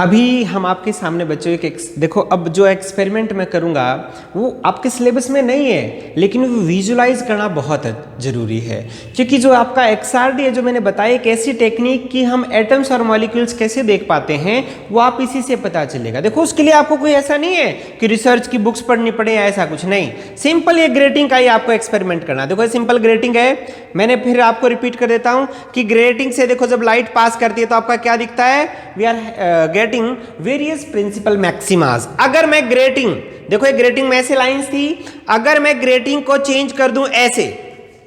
अभी हम आपके सामने बच्चों देखो, अब जो एक्सपेरिमेंट मैं करूंगा वो आपके सिलेबस में नहीं है, लेकिन वो विजुलाइज करना बहुत ज़रूरी है, क्योंकि जो आपका XRD है, जो मैंने बताया एक ऐसी टेक्निक कि हम एटम्स और मॉलिक्यूल्स कैसे देख पाते हैं, वो आप इसी से पता चलेगा। देखो उसके लिए आपको कोई ऐसा नहीं है कि रिसर्च की बुक्स पढ़नी पड़े या ऐसा कुछ नहीं, सिंपल ये ग्रेटिंग का ही आपको एक्सपेरिमेंट करना। देखो सिंपल ग्रेटिंग है, मैंने फिर आपको रिपीट कर देता हूँ कि ग्रेटिंग से देखो जब लाइट पास करती है तो आपका क्या दिखता है, we are various principal maxima. अगर मैं ग्रेटिंग, देखो ये ग्रेटिंग में ऐसे लाइंस थी, अगर मैं ग्रेटिंग को चेंज कर दूं ऐसे,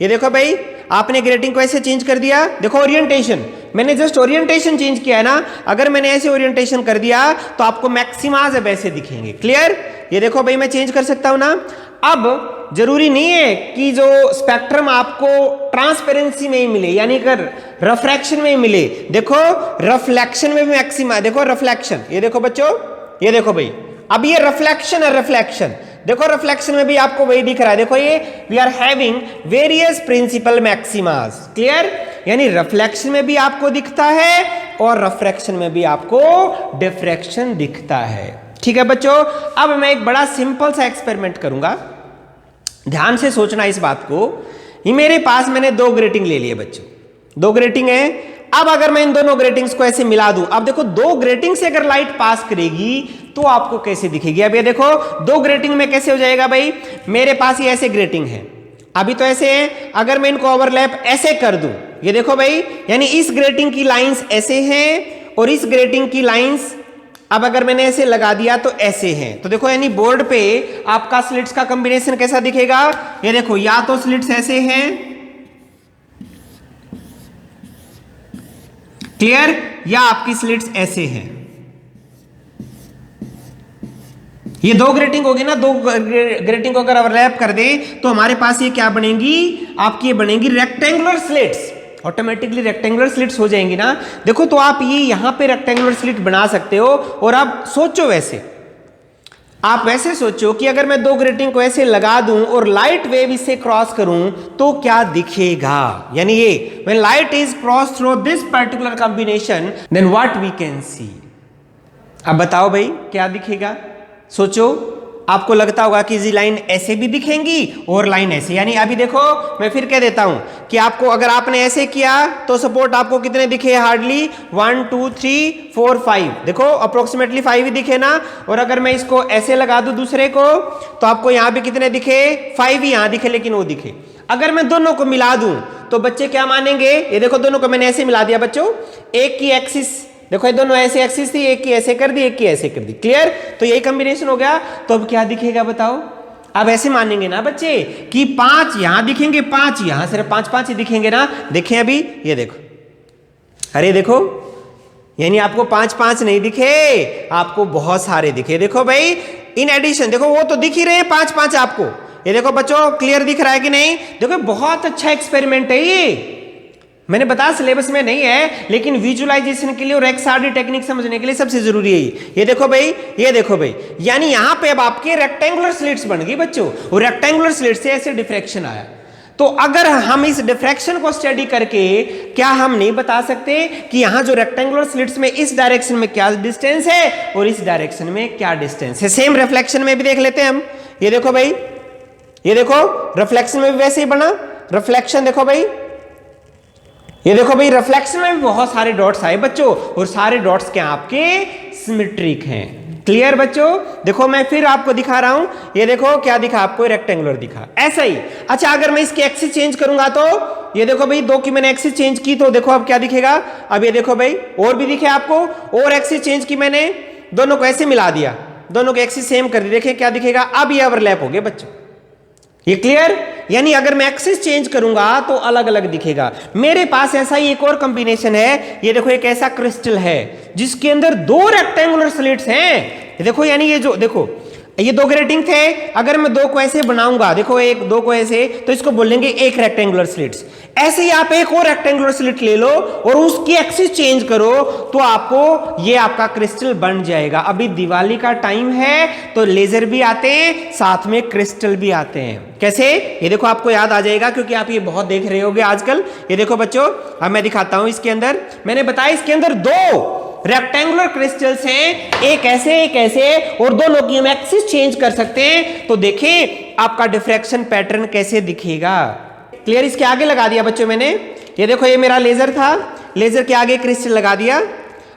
ये देखो भाई आपने ग्रेटिंग को ऐसे चेंज कर दिया, देखो ओरिएंटेशन, मैंने जस्ट ओरिएंटेशन चेंज किया है ना, अगर मैंने ऐसे ओरिएंटेशन कर दिया तो आपको मैक्सिमास अब ऐसे दिखेंगे। क्लियर? ये देखो भाई मैं चेंज कर सकता हूं ना। अब जरूरी नहीं है कि जो स्पेक्ट्रम आपको ट्रांसपेरेंसी में ही मिले, यानी कर रिफ्रैक्शन में ही मिले। देखो रिफ्लेक्शन में भी मैक्सिमा, देखो रिफ्लेक्शन, ये देखो बच्चों, ये देखो भाई, अब ये रिफ्लेक्शन है, रिफ्लेक्शन देखो, रिफ्लेक्शन में भी आपको वही दिख रहा है। देखो ये we are having various principal maximas. Clear? यानी रिफ्लेक्शन में भी आपको दिखता है और रिफ्रैक्शन में भी आपको डिफ्रैक्शन दिखता है। ठीक है बच्चों, अब मैं एक बड़ा सिंपल सा एक्सपेरिमेंट करूंगा, ध्यान से सोचना इस बात को। ये मेरे पास मैंने दो ग्रेटिंग ले लिए बच्चों, दो ग्रेटिंग है। अब अगर मैं इन दोनों ग्रेटिंग्स को ऐसे मिला दूं, अब देखो दो ग्रेटिंग से अगर लाइट पास करेगी तो आपको कैसे दिखेगी। अब ये देखो दो ग्रेटिंग में कैसे हो जाएगा भाई, मेरे पास ये ऐसे ग्रेटिंग है, अभी तो ऐसे है, अगर मैं इनको ओवरलैप ऐसे कर दूं, ये देखो भाई, यानी इस ग्रेटिंग की लाइंस ऐसे हैं और इस ग्रेटिंग की लाइंस अब अगर मैंने ऐसे लगा दिया तो ऐसे हैं। तो देखो यानी बोर्ड पे आपका स्लिट्स का कॉम्बिनेशन कैसा दिखेगा, ये देखो या तो स्लिट्स ऐसे हैं, क्लियर, या आपकी स्लिट्स ऐसे हैं। ये दो ग्रेटिंग होगी ना, दो ग्रेटिंग को अगर ओवरलैप कर दे तो हमारे पास ये क्या बनेंगी, आपकी ये बनेंगी rectangular slits, automatically rectangular slits हो जाएंगी ना। देखो तो आप ये यहां पे रेक्टेंगुलर स्लिट बना सकते हो, और आप सोचो वैसे, आप वैसे सोचो कि अगर मैं दो ग्रेटिंग को ऐसे लगा दूं और लाइट वेव इससे क्रॉस करूं तो क्या दिखेगा, यानी ये when light is cross through this particular combination then what we can see. अब बताओ भाई क्या दिखेगा, सोचो। आपको लगता होगा कि जी लाइन ऐसे भी दिखेंगी और लाइन ऐसे, यानी अभी देखो मैं फिर कह देता हूं कि आपको अगर आपने ऐसे किया तो सपोर्ट आपको कितने दिखे, हार्डली 1 2 3 4 5, देखो अप्रोक्सीमेटली 5 ही दिखे ना। और अगर मैं इसको ऐसे लगा दूं दूसरे को तो आपको यहां भी कितने दिखे, 5 ही यहां दिखे, लेकिन वो दिखे। अगर मैं दोनों को मिला दूं तो बच्चे क्या मानेंगे, ये देखो दोनों को मैंने ऐसे मिला दिया बच्चों, एक की एक्सिस देखो, ये दोनों ऐसे एक्सिस थी, एक की ऐसे कर दी, एक की ऐसे कर दी। क्लियर? तो यही कॉम्बिनेशन हो गया। तो अब क्या दिखेगा बताओ, अब ऐसे मानेंगे ना बच्चे कि 5 यहां दिखेंगे, 5 यहां, सिर्फ 5 5 ही दिखेंगे ना। देखें अभी, ये देखो, अरे देखो, यानी आपको 5 5 नहीं दिखे, आपको बहुत सारे दिखे। देखो भाई इन एडिशन, देखो वो तो दिख ही रहे हैं 5 5 आपको। ये देखो बच्चों क्लियर दिख रहा है कि नहीं? देखो बहुत अच्छा एक्सपेरिमेंट है ये, मैंने बताया सिलेबस में नहीं है, लेकिन विजुअलाइजेशन के लिए और XRD टेक्निक समझने के लिए सबसे जरूरी है ये देखो भाई, ये देखो भाई, यानी यहां पे अब आपके रेक्टेंगुलर स्लिट्स बन गई बच्चों, और रेक्टेंगुलर स्लिट से ऐसे डिफ्रैक्शन आया। तो अगर हम इस डिफ्रैक्शन को स्टडी करके क्या हम नहीं बता सकते कि यहां जो रेक्टेंगुलर स्लिट्स में इस डायरेक्शन में क्या डिस्टेंस है और इस डायरेक्शन में क्या डिस्टेंस है। सेम रिफ्लेक्शन में भी देख लेते हैं हम, ये देखो भाई, ये देखो रिफ्लेक्शन में भी वैसे ही बना, रिफ्लेक्शन देखो भाई, ये देखो भाई रिफ्लेक्शन में भी बहुत सारे डॉट्स आए बच्चों, और सारे डॉट्स क्या आपके सिमेट्रिक हैं। क्लियर बच्चों? देखो मैं फिर आपको दिखा रहा हूं, ये देखो क्या दिखा आपको, रेक्टेंगुलर दिखा, ऐसा ही। अच्छा अगर मैं इसकी एक्सिस चेंज करूंगा तो ये देखो भाई, दो की मैंने एक्सिस चेंज की तो देखो अब क्या दिखेगा, अब ये देखो भाई और भी दिखे आपको, और एक्सिस चेंज की मैंने, दोनों को ऐसे मिला दिया, दोनों की एक्सिस सेम कर दी, देखें क्या दिखेगा, अब ये ओवरलैप हो गए बच्चों। ये क्लियर? यानी अगर मैं एक्सिस चेंज करूंगा तो अलग अलग दिखेगा। मेरे पास ऐसा ही एक और कॉम्बिनेशन है, ये देखो एक ऐसा क्रिस्टल है जिसके अंदर दो रेक्टेंगुलर स्लिट्स हैं। ये देखो यानी ये जो देखो ये दो ग्रेटिंग थे, अगर मैं दो को ऐसे बनाऊंगा, देखो एक दो को ऐसे, तो इसको बोलेंगे एक रेक्टेंगुलर स्लिट्स। ऐसे ही आप एक और रेक्टेंगुलर स्लिट ले लो और उसकी एक्सिस चेंज करो तो आपको ये आपका क्रिस्टल बन जाएगा। अभी दिवाली का टाइम है तो लेजर भी आते हैं, साथ में क्रिस्टल भी आते हैं। कैसे? ये देखो आपको याद आ जाएगा क्योंकि आप ये बहुत देख रहे होगे आजकल। ये देखो बच्चों, अब मैं दिखाता हूं इसके अंदर, मैंने बताया इसके अंदर दो रेक्टेंगुलर क्रिस्टल्स हैं, एक ऐसे और दोनों की हम एक्सिस चेंज कर सकते हैं। तो देखिए आपका डिफ्रैक्शन पैटर्न कैसे दिखेगा। क्लियर? इसके आगे लगा दिया बच्चों मैंने, ये देखो ये मेरा लेजर था, लेजर के आगे क्रिस्टल लगा दिया।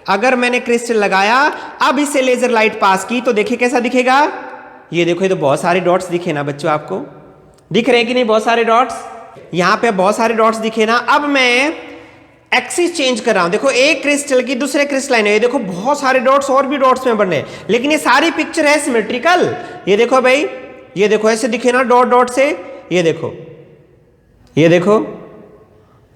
अगर मैंने क्रिस्टल लगाया, अब इससे लेजर लाइट पास की तो देखिए कैसा दिखेगा। ये देखो, ये तो बहुत सारे डॉट्स दिखे ना बच्चों, आपको दिख रहे हैं कि नहीं? बहुत सारे डॉट्स, यहां पे बहुत सारे डॉट्स दिखे ना। अब मैं एक्सिस चेंज कर रहा हूं, देखो एक क्रिस्टल की दूसरे क्रिस्टलाइन है, ये देखो बहुत सारे डॉट्स और भी डॉट्स में बन रहे हैं, लेकिन ये सारी पिक्चर है सिमेट्रिकल। ये देखो भाई, ये देखो ऐसे दिखे ना डॉट डॉट से, ये देखो, ये देखो,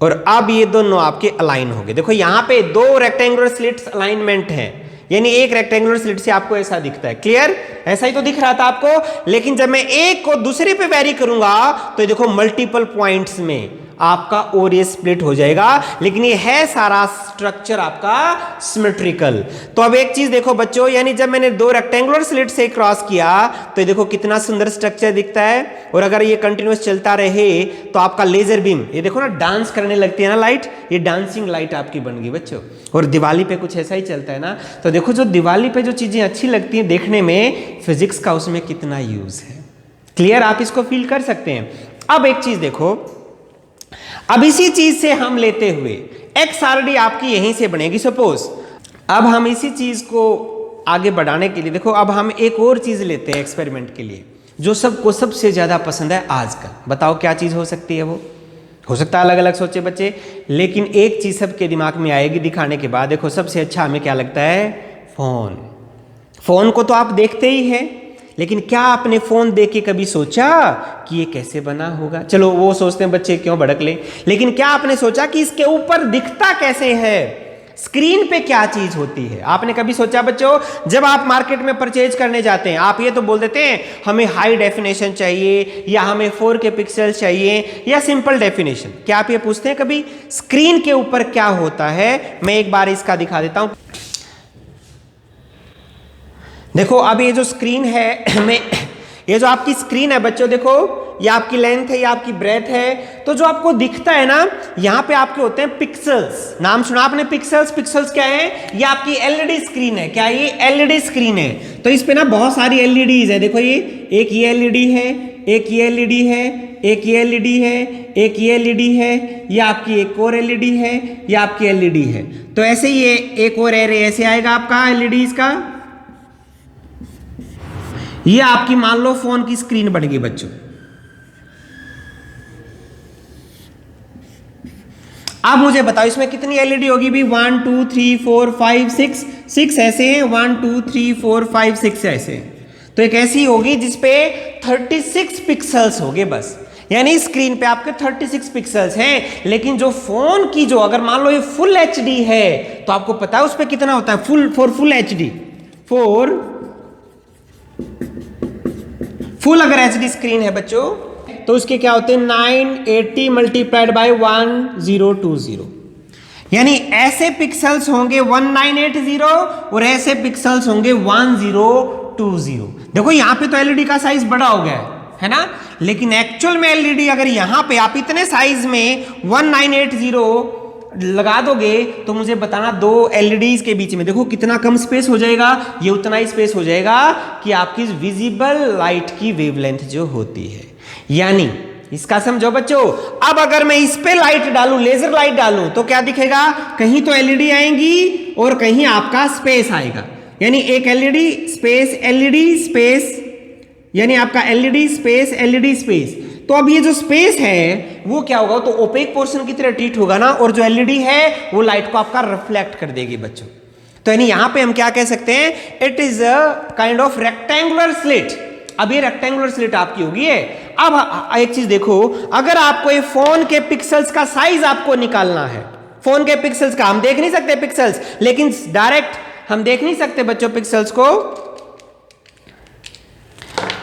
और अब ये दोनों आपके अलाइन हो गए। देखो यहां पे दो रेक्टेंगुलर स्लिट्स अलाइनमेंट हैं, यानी एक रेक्टेंगुलर स्लिट से आपको ऐसा दिखता है। क्लियर? ऐसा ही तो दिख रहा था आपको, लेकिन जब मैं एक को दूसरे पे वेरी करूंगा तो ये देखो मल्टीपल पॉइंट्स में आपका और ये स्प्लिट हो जाएगा, लेकिन ये है सारा स्ट्रक्चर आपका सिमेट्रिकल। तो अब एक चीज देखो बच्चों, यानी जब मैंने दो रेक्टेंगुलर स्लिट से क्रॉस किया तो ये देखो कितना सुंदर स्ट्रक्चर दिखता है। और अगर ये कंटिन्यूअस चलता रहे तो आपका लेजर बीम, ये देखो ना डांस करने लगती है ना लाइट, ये डांसिंग लाइट आपकी बन गई बच्चों। और दिवाली पे कुछ ऐसा ही चलता है ना। तो देखो जो दिवाली पे जो चीजें अच्छी लगती हैं देखने में, फिजिक्स का उसमें कितना यूज है। क्लियर? आप इसको फील कर सकते हैं। अब एक चीज देखो, अब इसी चीज से हम लेते हुए XRD आपकी यहीं से बनेगी सपोज। अब हम इसी चीज को आगे बढ़ाने के लिए देखो, अब हम एक और चीज लेते हैं एक्सपेरिमेंट के लिए, जो सबको सबसे ज्यादा पसंद है आजकल। बताओ क्या चीज हो सकती है? वो हो सकता है अलग अलग सोचे बच्चे, लेकिन एक चीज सबके दिमाग में आएगी दिखाने के बाद। देखो सबसे अच्छा हमें क्या लगता है? फोन। फोन को तो आप देखते ही हैं, लेकिन क्या आपने फोन देख के कभी सोचा कि ये कैसे बना होगा? चलो वो सोचते हैं बच्चे, क्यों भड़क ले, लेकिन क्या आपने सोचा कि इसके ऊपर दिखता कैसे है? स्क्रीन पे क्या चीज होती है? आपने कभी सोचा बच्चों? जब आप मार्केट में परचेज करने जाते हैं, आप ये तो बोल देते हैं हमें हाई डेफिनेशन चाहिए, या हमें 4K पिक्सल चाहिए, या सिंपल डेफिनेशन। क्या आप ये पूछते हैं कभी स्क्रीन के ऊपर क्या होता है? मैं एक बार इसका दिखा देता हूं। देखो अब ये जो स्क्रीन है, मैं ये जो आपकी स्क्रीन है बच्चों, देखो ये आपकी लेंथ है, ये आपकी ब्रेथ है। तो जो आपको दिखता है ना, यहाँ पे आपके होते हैं पिक्सल्स। नाम सुना आपने पिक्सल्स? पिक्सल्स क्या है? ये आपकी एलईडी स्क्रीन है। क्या ये एलईडी स्क्रीन है? तो इस पे ना बहुत सारी एलईडीज है। देखो ये एक ये एलईडी है, एक ये एलईडी है, एक ये एलईडी है, एक ये एलईडी है, ये आपकी एक और एलईडी है, ये आपकी एलईडी है। तो ऐसे ही ये एक और एरे ऐसे आएगा आपका एलईडीज का। ये आपकी मान लो फोन की स्क्रीन बन गई बच्चों। अब मुझे बताओ इसमें कितनी एलईडी होगी भी? 1 2 3 4 5 6 6 ऐसे हैं, 1 2 3 4 5 6 ऐसे हैं। तो एक ऐसी होगी जिसपे 36 पिक्सल्स होंगे बस, यानी स्क्रीन पे आपके 36 पिक्सल्स हैं। लेकिन जो फोन की जो अगर मान लो ये फुल एचडी है, तो आपको पता है उस पे कितना होता है? फुल एचडी, फुल अगर एचडी स्क्रीन है बच्चों, तो उसके क्या होते हैं? 980 मल्टीप्लाइड बाय 1020, यानी ऐसे पिक्सल्स होंगे 1980 और ऐसे पिक्सल्स होंगे 1020। देखो यहां पे तो एलईडी का साइज बड़ा हो गया है ना, लेकिन एक्चुअल में एलईडी अगर यहां पे आप इतने साइज में 1980 लगा दोगे तो मुझे बताना दो एलईडीज के बीच में देखो कितना कम स्पेस हो जाएगा। ये उतना ही स्पेस हो जाएगा कि आपकी विजिबल लाइट की वेवलेंथ जो होती है। यानी इसका समझो बच्चों, अब अगर मैं इस पे लाइट डालूं, लेजर लाइट डालूं, तो क्या दिखेगा? कहीं तो एलईडी आएंगी और कहीं आपका स्पेस आएगा। यानी एक एलईडी स्पेस, यानी आपका एलईडी स्पेस। तो अब ये जो स्पेस है वो क्या होगा? तो ओपेक पोर्शन की तरह ट्रीट होगा ना, और जो एलईडी है वो लाइट को आपका रिफ्लेक्ट कर देगी बच्चों। तो यानी यहां पे हम क्या कह सकते हैं? It is a kind of rectangular slit. अब ये रेक्टेंगुलर स्लिट आपकी होगी है। अब एक चीज देखो, अगर आपको ये फोन के पिक्सल्स का साइज आपको निकालना है, फोन के पिक्सल्स का, हम देख नहीं सकते पिक्सल्स, लेकिन डायरेक्ट हम देख नहीं सकते बच्चों पिक्सल्स को।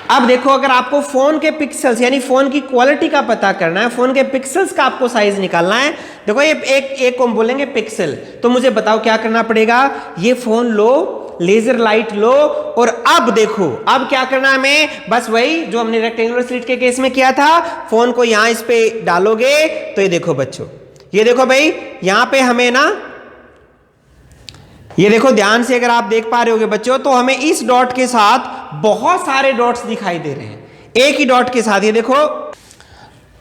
अब देखो अगर आपको फोन के पिक्सल्स यानी फोन की क्वालिटी का पता करना है, फोन के पिक्सल्स का आपको साइज निकालना है, देखो ये एक को हम बोलेंगे पिक्सल। तो मुझे बताओ क्या करना पड़ेगा? ये फोन लो, लेजर लाइट लो, और अब देखो अब क्या करना है हमें? बस वही जो हमने रेक्टेंगुलर स्लिट के केस में किया था, फोन को यहां इस पे डालोगे तो ये देखो बच्चों, ये देखो भाई यहां पे हमें ना ये देखो ध्यान से अगर आप देख पा रहे होगे बच्चों, तो हमें इस डॉट के साथ बहुत सारे डॉट्स दिखाई दे रहे हैं, एक ही डॉट के साथ। ये देखो,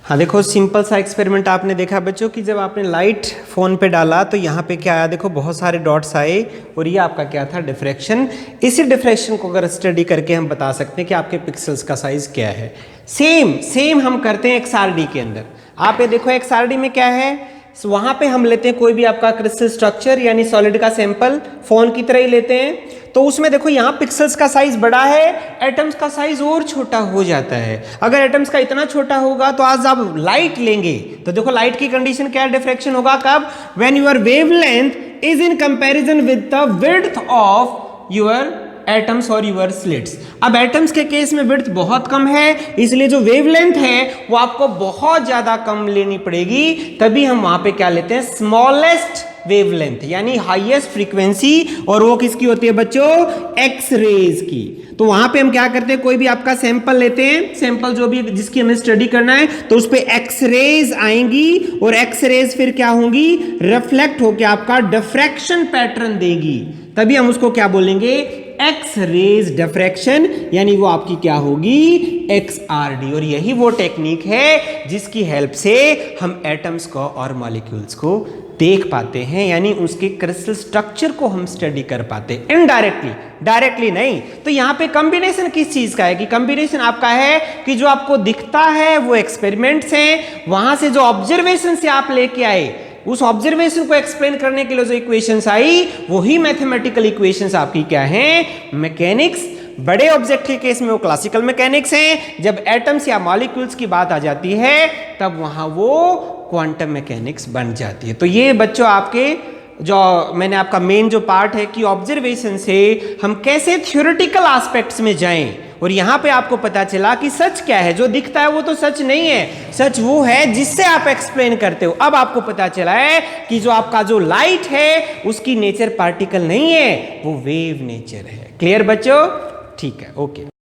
हाँ देखो सिंपल सा एक्सपेरिमेंट आपने देखा बच्चों कि जब आपने लाइट फोन पे डाला तो यहाँ पे क्या आया, देखो बहुत सारे डॉट्स आए और ये आपका क्या था, डिफ्रैक्शन। इसी डिफ्रैक्शन को अगर स्टडी करके हम बता सकते हैं कि आपके पिक्सल्स का साइज क्या है। सेम हम करते हैं XRD के अंदर। आप ये देखो XRD में क्या है, वहां पे हम लेते हैं कोई भी आपका क्रिस्टल स्ट्रक्चर यानी सॉलिड का सैंपल, फोन की तरह ही लेते हैं। तो उसमें देखो यहाँ पिक्सल्स का साइज बड़ा है, एटम्स का साइज और छोटा हो जाता है। अगर एटम्स का इतना छोटा होगा तो आज आप लाइट लेंगे तो देखो लाइट की कंडीशन क्या है, डिफ्रैक्शन होगा कब, when your wavelength is in comparison with the width of your atoms और यूर स्लिट्स। अब एटम्स के केस में विड्थ बहुत कम है, इसलिए जो वेवलेंथ है वो आपको बहुत ज्यादा कम लेनी पड़ेगी, तभी हम वहां पे क्या लेते हैं, स्मॉलेस्ट वेवलेंथ यानी हाईएस्ट फ्रीक्वेंसी, और वो किसकी होती है बच्चों, एक्स रेज की। तो वहां पे हम क्या करते हैं, कोई भी आपका सैंपल लेते हैं, सैंपल जो भी जिसकी हमें स्टडी करना है, तो उस पे एक्स रेज आएंगी और एक्स रेज फिर क्या होंगी, रिफ्लेक्ट होकर आपका डिफ्रैक्शन पैटर्न देगी, तभी हम उसको क्या बोलेंगे, एक्स रेज डिफ्रैक्शन, यानी वो आपकी क्या होगी, XRD। और यही वो टेक्निक है जिसकी हेल्प से हम एटम्स को और मॉलिक्यूल्स को देख पाते हैं, यानी उसके क्रिस्टल स्ट्रक्चर को हम स्टडी कर पाते हैं इनडायरेक्टली, डायरेक्टली नहीं। तो यहां पे कॉम्बिनेशन किस चीज का है, कि कॉम्बिनेशन आपका है कि जो आपको दिखता है वो एक्सपेरिमेंट्स हैं, वहां से जो ऑब्जर्वेशन से आप लेके आए उस ऑब्जर्वेशन को एक्सप्लेन करने के लिए जो इक्वेशंस आई वही मैथमेटिकल इक्वेशंस आपकी क्या हैं, मैकेनिक्स। बड़े ऑब्जेक्ट के केस में वो क्लासिकल मैकेनिक्स हैं, जब एटम्स या मॉलिक्यूल्स की बात आ जाती है तब वहां वो क्वांटम मैकेनिक्स बन जाती है। तो ये बच्चों आपके जो मैंने आपका मेन जो पार्ट है कि ऑब्जर्वेशन से हम कैसे थ्योरेटिकल एस्पेक्ट्स में जाएं, और यहां पे आपको पता चला कि सच क्या है, जो दिखता है वो तो सच नहीं है, सच वो है जिससे आप एक्सप्लेन करते हो। अब आपको पता चला है कि जो आपका जो लाइट है उसकी नेचर पार्टिकल नहीं है, वो वेव नेचर है। क्लियर बच्चों, ठीक है, ओके।